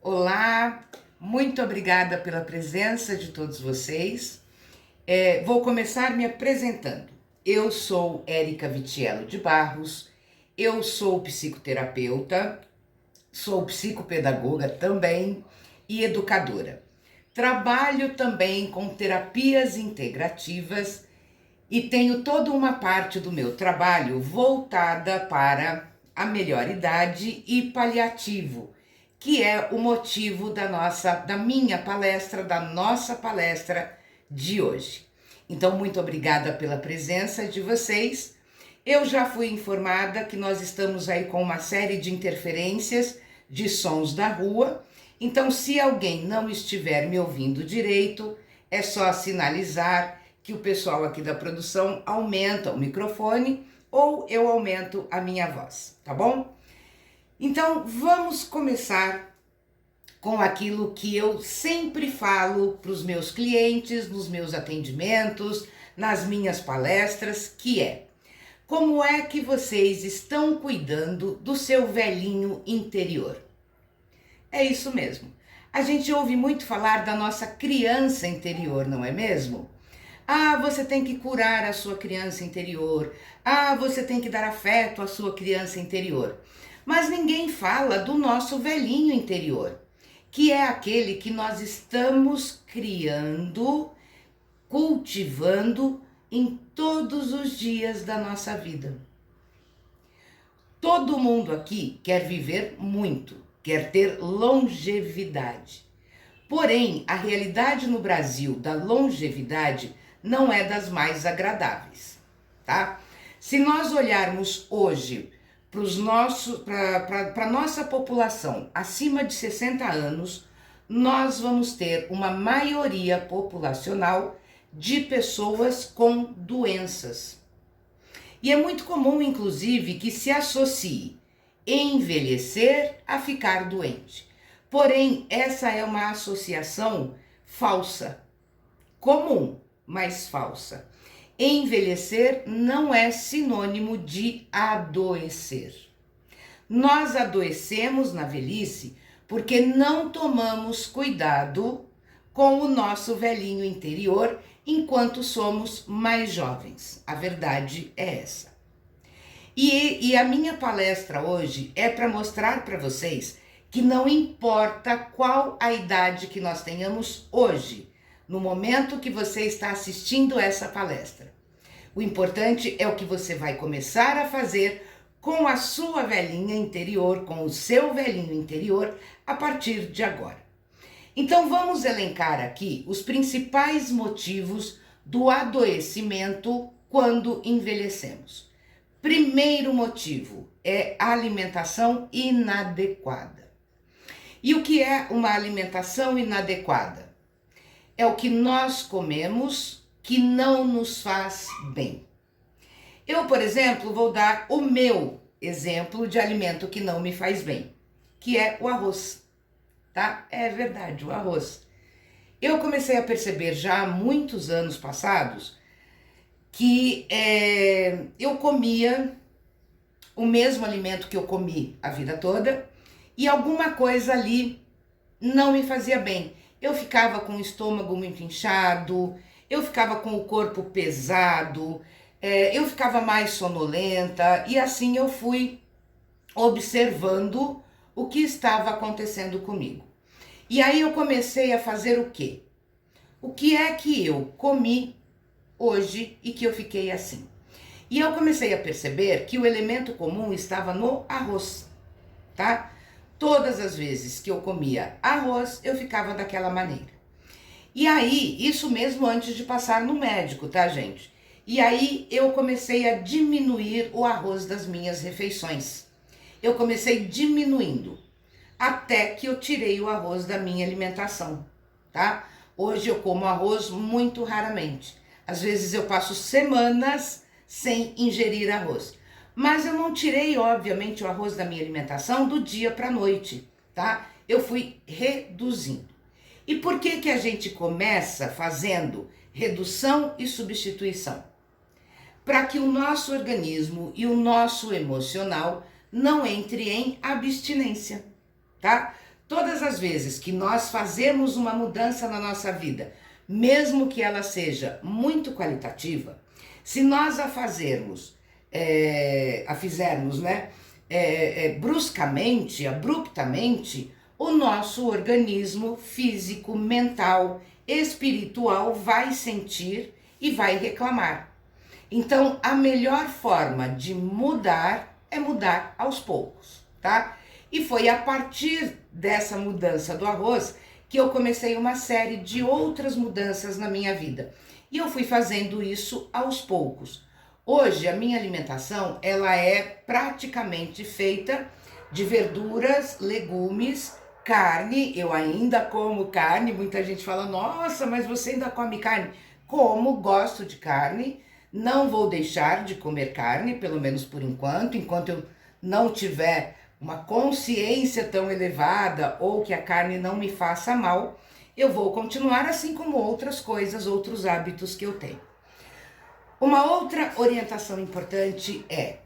Olá, muito obrigada pela presença de todos vocês. Vou começar me apresentando. Eu sou Érica Vitiello de Barros, eu sou psicoterapeuta, sou psicopedagoga também e educadora. Trabalho também com terapias integrativas e tenho toda uma parte do meu trabalho voltada para a melhor idade e paliativo, que é o motivo da nossa palestra de hoje. Então, muito obrigada pela presença de vocês. Eu já fui informada que nós estamos aí com uma série de interferências de sons da rua. Então, se alguém não estiver me ouvindo direito, é só sinalizar que o pessoal aqui da produção aumenta o microfone ou eu aumento a minha voz, tá bom? Então, vamos começar com aquilo que eu sempre falo para os meus clientes, nos meus atendimentos, nas minhas palestras, que é: como é que vocês estão cuidando do seu velhinho interior? É isso mesmo. A gente ouve muito falar da nossa criança interior, não é mesmo? Ah, você tem que curar a sua criança interior. Ah, você tem que dar afeto à sua criança interior. Mas ninguém fala do nosso velhinho interior, que é aquele que nós estamos criando, cultivando em todos os dias da nossa vida. Todo mundo aqui quer viver muito, quer ter longevidade. Porém, a realidade no Brasil da longevidade não é das mais agradáveis, tá? Se nós olharmos hoje para a nossa população acima de 60 anos, nós vamos ter uma maioria populacional de pessoas com doenças. E é muito comum, inclusive, que se associe envelhecer a ficar doente. Porém, essa é uma associação falsa, comum, mas falsa. Envelhecer não é sinônimo de adoecer. Nós adoecemos na velhice porque não tomamos cuidado com o nosso velhinho interior enquanto somos mais jovens. A verdade é essa. E a minha palestra hoje é para mostrar para vocês que não importa qual a idade que nós tenhamos hoje, no momento que você está assistindo essa palestra. O importante é o que você vai começar a fazer com a sua velhinha interior, com o seu velhinho interior, a partir de agora. Então vamos elencar aqui os principais motivos do adoecimento quando envelhecemos. Primeiro motivo é a alimentação inadequada. E o que é uma alimentação inadequada? É o que nós comemos que não nos faz bem. Eu, por exemplo, vou dar o meu exemplo de alimento que não me faz bem, que é o arroz, tá? É verdade, o arroz. Eu comecei a perceber já há muitos anos passados que eu comia o mesmo alimento que eu comi a vida toda e alguma coisa ali não me fazia bem. Eu ficava com o estômago muito inchado, eu ficava com o corpo pesado, eu ficava mais sonolenta e assim eu fui observando o que estava acontecendo comigo. E aí eu comecei a fazer o quê? O que é que eu comi hoje e que eu fiquei assim? E eu comecei a perceber que o elemento comum estava no arroz, tá? Todas as vezes que eu comia arroz, eu ficava daquela maneira. E aí, isso mesmo antes de passar no médico, tá, gente? E aí eu comecei a diminuir o arroz das minhas refeições. Eu comecei diminuindo, até que eu tirei o arroz da minha alimentação, tá? Hoje eu como arroz muito raramente. Às vezes eu passo semanas sem ingerir arroz. Mas eu não tirei, obviamente, o arroz da minha alimentação do dia para a noite, tá? Eu fui reduzindo. E por que a gente começa fazendo redução e substituição? Para que o nosso organismo e o nosso emocional não entre em abstinência, tá? Todas as vezes que nós fazemos uma mudança na nossa vida, mesmo que ela seja muito qualitativa, se nós a fizermos, né, bruscamente, abruptamente, o nosso organismo físico, mental, espiritual vai sentir e vai reclamar. Então, a melhor forma de mudar é mudar aos poucos, tá? E foi a partir dessa mudança do arroz que eu comecei uma série de outras mudanças na minha vida. E eu fui fazendo isso aos poucos. Hoje, a minha alimentação, ela é praticamente feita de verduras, legumes, carne. Eu ainda como carne, muita gente fala, nossa, mas você ainda come carne? Como, gosto de carne, não vou deixar de comer carne, pelo menos por enquanto eu não tiver uma consciência tão elevada ou que a carne não me faça mal, eu vou continuar assim como outras coisas, outros hábitos que eu tenho. Uma outra orientação importante é: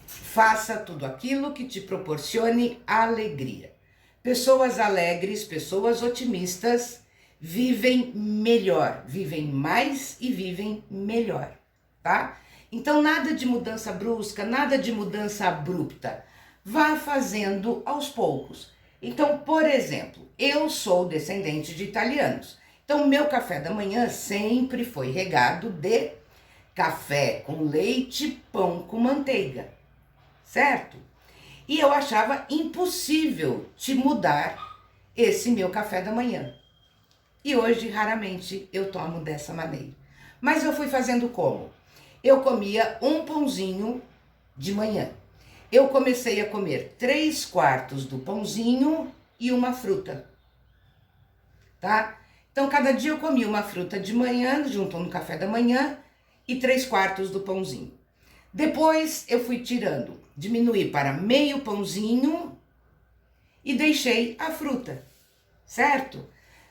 faça tudo aquilo que te proporcione alegria. Pessoas alegres, pessoas otimistas vivem melhor, vivem mais e vivem melhor, tá? Então nada de mudança brusca, nada de mudança abrupta. Vá fazendo aos poucos. Então, por exemplo, eu sou descendente de italianos. Então, meu café da manhã sempre foi regado de café com leite, pão com manteiga, certo? E eu achava impossível de mudar esse meu café da manhã. E hoje, raramente, eu tomo dessa maneira. Mas eu fui fazendo como? Eu comia um pãozinho de manhã. Eu comecei a comer 3/4 do pãozinho e uma fruta, tá? Então, cada dia eu comia uma fruta de manhã, junto no café da manhã, e 3/4 do pãozinho. Depois, eu fui tirando, diminuí para meio pãozinho e deixei a fruta, certo?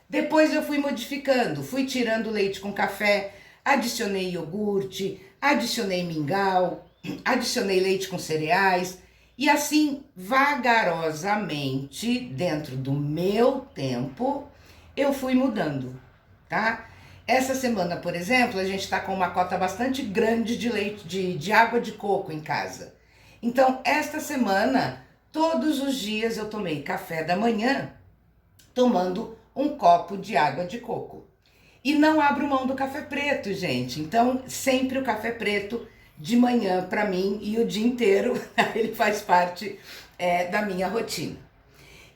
Depois eu fui modificando, fui tirando leite com café, adicionei iogurte, adicionei mingau, adicionei leite com cereais e assim, vagarosamente, dentro do meu tempo, eu fui mudando, tá? Essa semana, por exemplo, a gente está com uma cota bastante grande de leite, de água de coco em casa. Então, esta semana, todos os dias eu tomei café da manhã tomando um copo de água de coco. E não abro mão do café preto, gente. Então, sempre o café preto de manhã para mim e o dia inteiro, ele faz parte da minha rotina.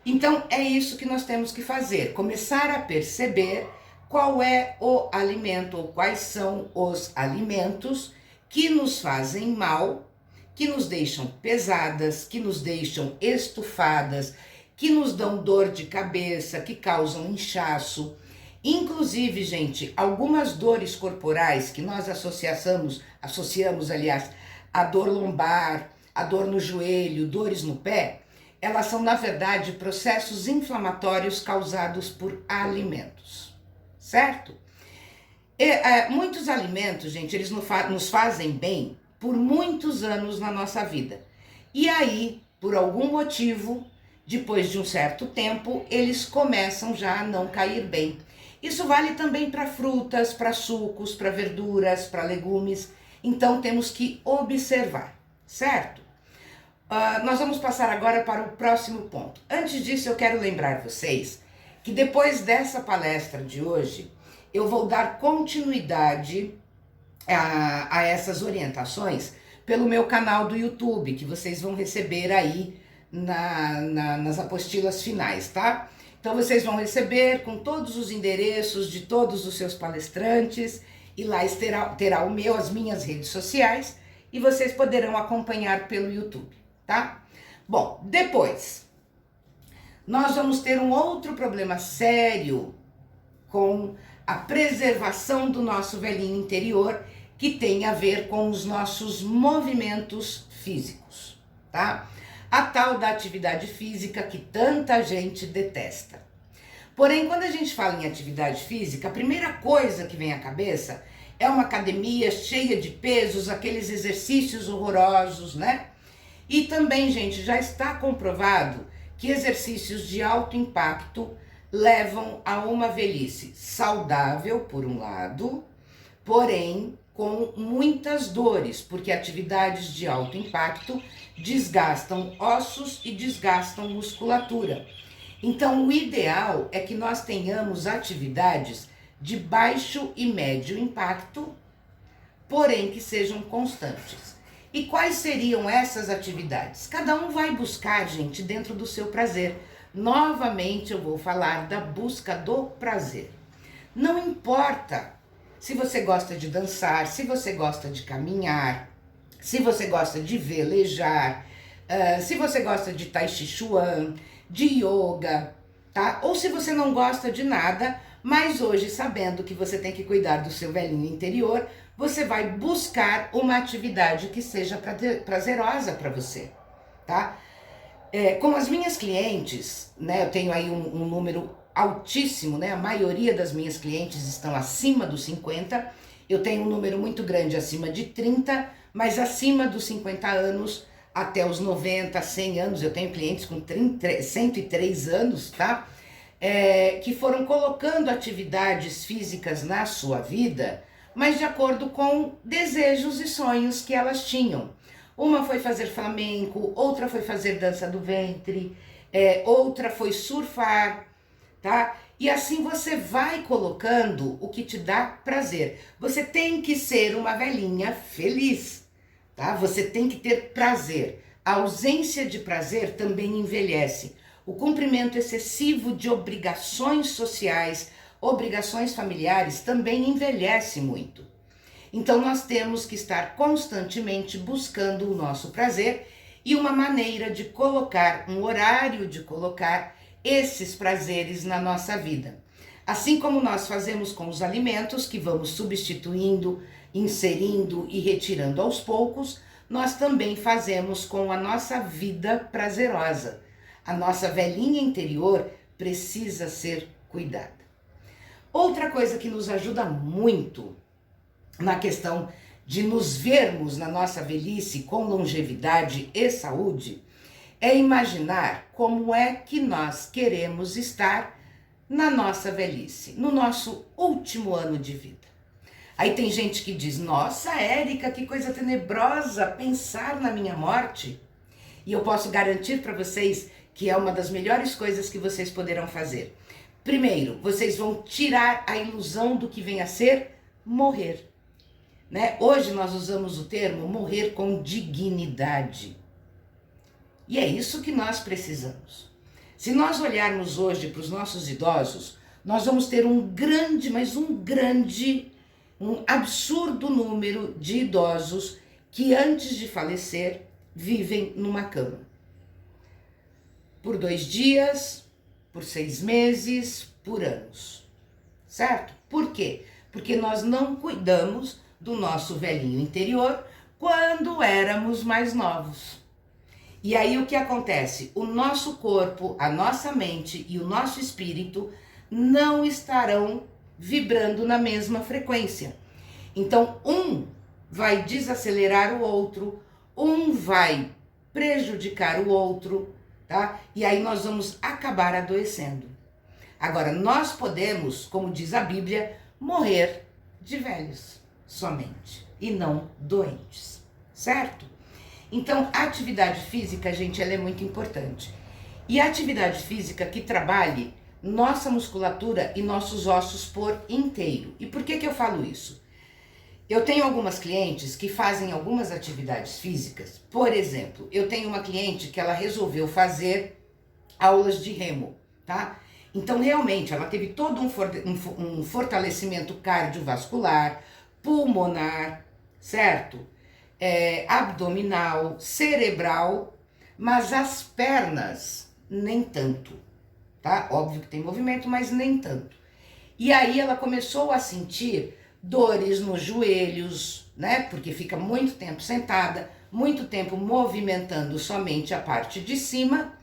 Então, é isso que nós temos que fazer, começar a perceber qual é o alimento ou quais são os alimentos que nos fazem mal, que nos deixam pesadas, que nos deixam estufadas, que nos dão dor de cabeça, que causam inchaço. Inclusive, gente, algumas dores corporais que nós associamos, aliás, a dor lombar, a dor no joelho, dores no pé, elas são, na verdade, processos inflamatórios causados por alimentos, certo? Muitos alimentos, gente, eles nos fazem bem por muitos anos na nossa vida. E aí, por algum motivo, depois de um certo tempo, eles começam já a não cair bem. Isso vale também para frutas, para sucos, para verduras, para legumes. Então, temos que observar, certo? Nós vamos passar agora para o próximo ponto. Antes disso, eu quero lembrar vocês que depois dessa palestra de hoje, eu vou dar continuidade a essas orientações pelo meu canal do YouTube, que vocês vão receber aí nas apostilas finais, tá? Então vocês vão receber com todos os endereços de todos os seus palestrantes e lá terá as minhas redes sociais e vocês poderão acompanhar pelo YouTube, tá? Bom, depois nós vamos ter um outro problema sério com a preservação do nosso velhinho interior, que tem a ver com os nossos movimentos físicos, tá? A tal da atividade física que tanta gente detesta. Porém, quando a gente fala em atividade física, a primeira coisa que vem à cabeça é uma academia cheia de pesos, aqueles exercícios horrorosos, né? E também, gente, já está comprovado que exercícios de alto impacto levam a uma velhice saudável, por um lado, porém com muitas dores, porque atividades de alto impacto desgastam ossos e desgastam musculatura. Então, o ideal é que nós tenhamos atividades de baixo e médio impacto, porém que sejam constantes. E quais seriam essas atividades? Cada um vai buscar, gente, dentro do seu prazer. Novamente eu vou falar da busca do prazer. Não importa se você gosta de dançar, se você gosta de caminhar, se você gosta de velejar, se você gosta de tai chi chuan, de yoga, tá? Ou se você não gosta de nada, mas hoje, sabendo que você tem que cuidar do seu velhinho interior, você vai buscar uma atividade que seja prazerosa para você, tá? Com as minhas clientes, né, eu tenho aí um número altíssimo, né? A maioria das minhas clientes estão acima dos 50, eu tenho um número muito grande acima de 30, mas acima dos 50 anos, até os 90, 100 anos, eu tenho clientes com 103 anos, tá? Que foram colocando atividades físicas na sua vida, mas de acordo com desejos e sonhos que elas tinham. Uma foi fazer flamenco, outra foi fazer dança do ventre, outra foi surfar, tá? E assim você vai colocando o que te dá prazer. Você tem que ser uma velhinha feliz, tá? Você tem que ter prazer. A ausência de prazer também envelhece. O cumprimento excessivo de obrigações sociais, obrigações familiares também envelhece muito. Então nós temos que estar constantemente buscando o nosso prazer e uma maneira de colocar, um horário de colocar esses prazeres na nossa vida. Assim como nós fazemos com os alimentos, que vamos substituindo, inserindo e retirando aos poucos, nós também fazemos com a nossa vida prazerosa. A nossa velhinha interior precisa ser cuidada. Outra coisa que nos ajuda muito na questão de nos vermos na nossa velhice com longevidade e saúde é imaginar como é que nós queremos estar na nossa velhice, no nosso último ano de vida. Aí tem gente que diz, nossa, Érica, que coisa tenebrosa pensar na minha morte. E eu posso garantir para vocês que é uma das melhores coisas que vocês poderão fazer. Primeiro, vocês vão tirar a ilusão do que vem a ser morrer. Né? Hoje nós usamos o termo morrer com dignidade. E é isso que nós precisamos. Se nós olharmos hoje para os nossos idosos, nós vamos ter um absurdo número de idosos que antes de falecer vivem numa cama. Por 2 dias, por 6 meses, por anos. Certo? Por quê? Porque nós não cuidamos do nosso velhinho interior quando éramos mais novos. E aí o que acontece? O nosso corpo, a nossa mente e o nosso espírito não estarão vibrando na mesma frequência. Então, um vai desacelerar o outro, um vai prejudicar o outro, tá? E aí nós vamos acabar adoecendo. Agora, nós podemos, como diz a Bíblia, morrer de velhos somente e não doentes, certo? Então, a atividade física, gente, ela é muito importante. E a atividade física que trabalhe nossa musculatura e nossos ossos por inteiro. E por que eu falo isso? Eu tenho algumas clientes que fazem algumas atividades físicas. Por exemplo, eu tenho uma cliente que ela resolveu fazer aulas de remo, tá? Então, realmente, ela teve todo um fortalecimento cardiovascular, pulmonar, certo? Abdominal, cerebral, mas as pernas nem tanto, tá? Óbvio que tem movimento, mas nem tanto. E aí ela começou a sentir dores nos joelhos, né? Porque fica muito tempo sentada, muito tempo movimentando somente a parte de cima,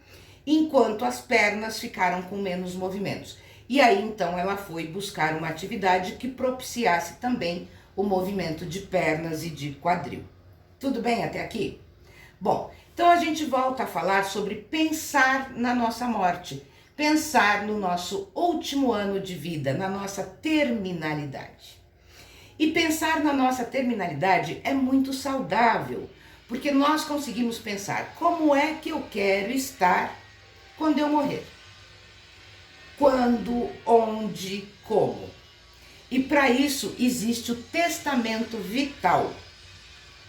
enquanto as pernas ficaram com menos movimentos. E aí então ela foi buscar uma atividade que propiciasse também o movimento de pernas e de quadril. Tudo bem até aqui? Bom, Então a gente volta a falar sobre pensar na nossa morte, pensar no nosso último ano de vida, na nossa terminalidade. E pensar na nossa terminalidade é muito saudável, porque nós conseguimos pensar como é que eu quero estar quando eu morrer. Quando, onde, como. E para isso existe o testamento vital,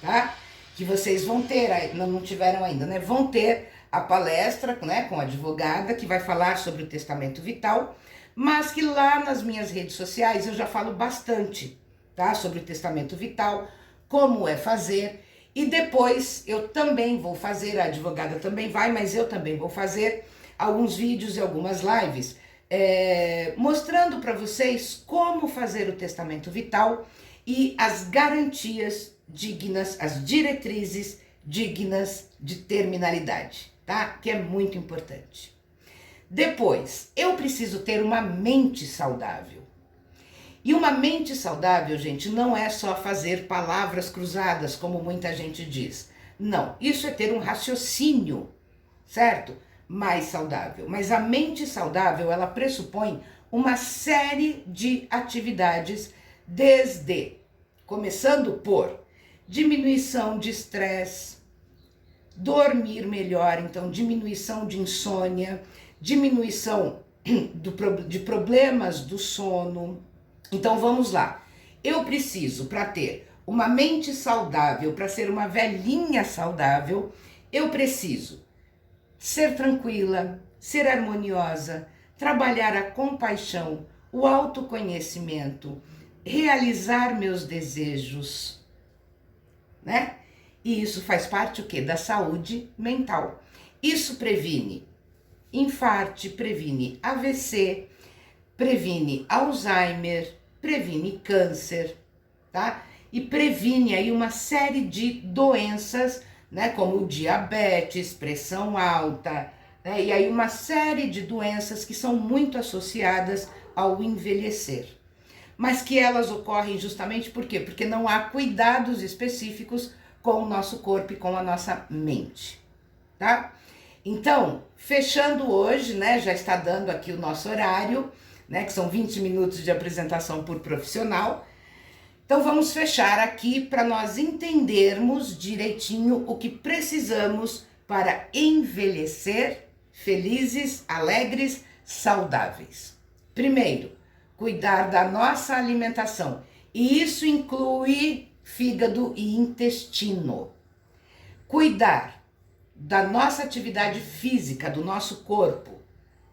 tá? Que vocês vão ter, não tiveram ainda, né? Vão ter a palestra, né, com a advogada que vai falar sobre o testamento vital, mas que lá nas minhas redes sociais eu já falo bastante, tá? Sobre o testamento vital, como é fazer, e depois eu também vou fazer, a advogada também vai, mas eu também vou fazer alguns vídeos e algumas lives mostrando para vocês como fazer o testamento vital e as garantias dignas, as diretrizes dignas de terminalidade, tá? Que é muito importante. Depois, eu preciso ter uma mente saudável. E uma mente saudável, gente, não é só fazer palavras cruzadas, como muita gente diz. Não, isso é ter um raciocínio, certo? Mais saudável. Mas a mente saudável, ela pressupõe uma série de atividades, começando por diminuição de estresse, dormir melhor, então diminuição de insônia, diminuição de problemas do sono. Então vamos lá, eu preciso, para ter uma mente saudável, para ser uma velhinha saudável, eu preciso ser tranquila, ser harmoniosa, trabalhar a compaixão, o autoconhecimento, realizar meus desejos, né? E isso faz parte o quê? Da saúde mental. Isso previne infarte, previne AVC, previne Alzheimer, previne câncer, tá? E previne aí uma série de doenças, né, como diabetes, pressão alta, né, e aí uma série de doenças que são muito associadas ao envelhecer. Mas que elas ocorrem justamente por quê? Porque não há cuidados específicos com o nosso corpo e com a nossa mente, tá? Então, fechando hoje, né, já está dando aqui o nosso horário, né, que são 20 minutos de apresentação por profissional. Então vamos fechar aqui para nós entendermos direitinho o que precisamos para envelhecer felizes, alegres, saudáveis. Primeiro, cuidar da nossa alimentação. E isso inclui fígado e intestino. Cuidar da nossa atividade física, do nosso corpo,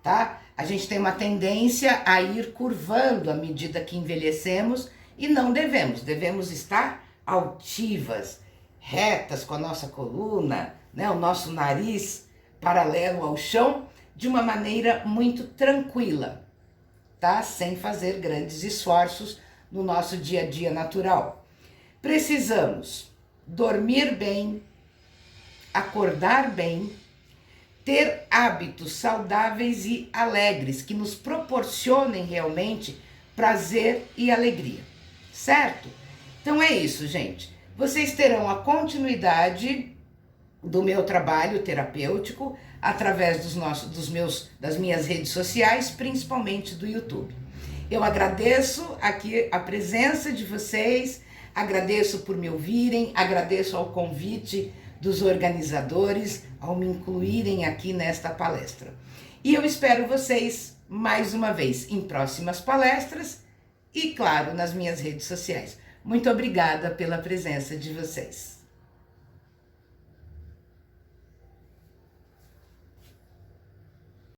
tá? A gente tem uma tendência a ir curvando à medida que envelhecemos, e não devemos estar altivas, retas com a nossa coluna, né, o nosso nariz paralelo ao chão, de uma maneira muito tranquila, tá? Sem fazer grandes esforços no nosso dia a dia natural. Precisamos dormir bem, acordar bem, ter hábitos saudáveis e alegres que nos proporcionem realmente prazer e alegria. Certo? Então é isso, gente. Vocês terão a continuidade do meu trabalho terapêutico através das minhas redes sociais, principalmente do YouTube. Eu agradeço aqui a presença de vocês, agradeço por me ouvirem, agradeço ao convite dos organizadores ao me incluírem aqui nesta palestra. E eu espero vocês mais uma vez em próximas palestras e, claro, nas minhas redes sociais. Muito obrigada pela presença de vocês.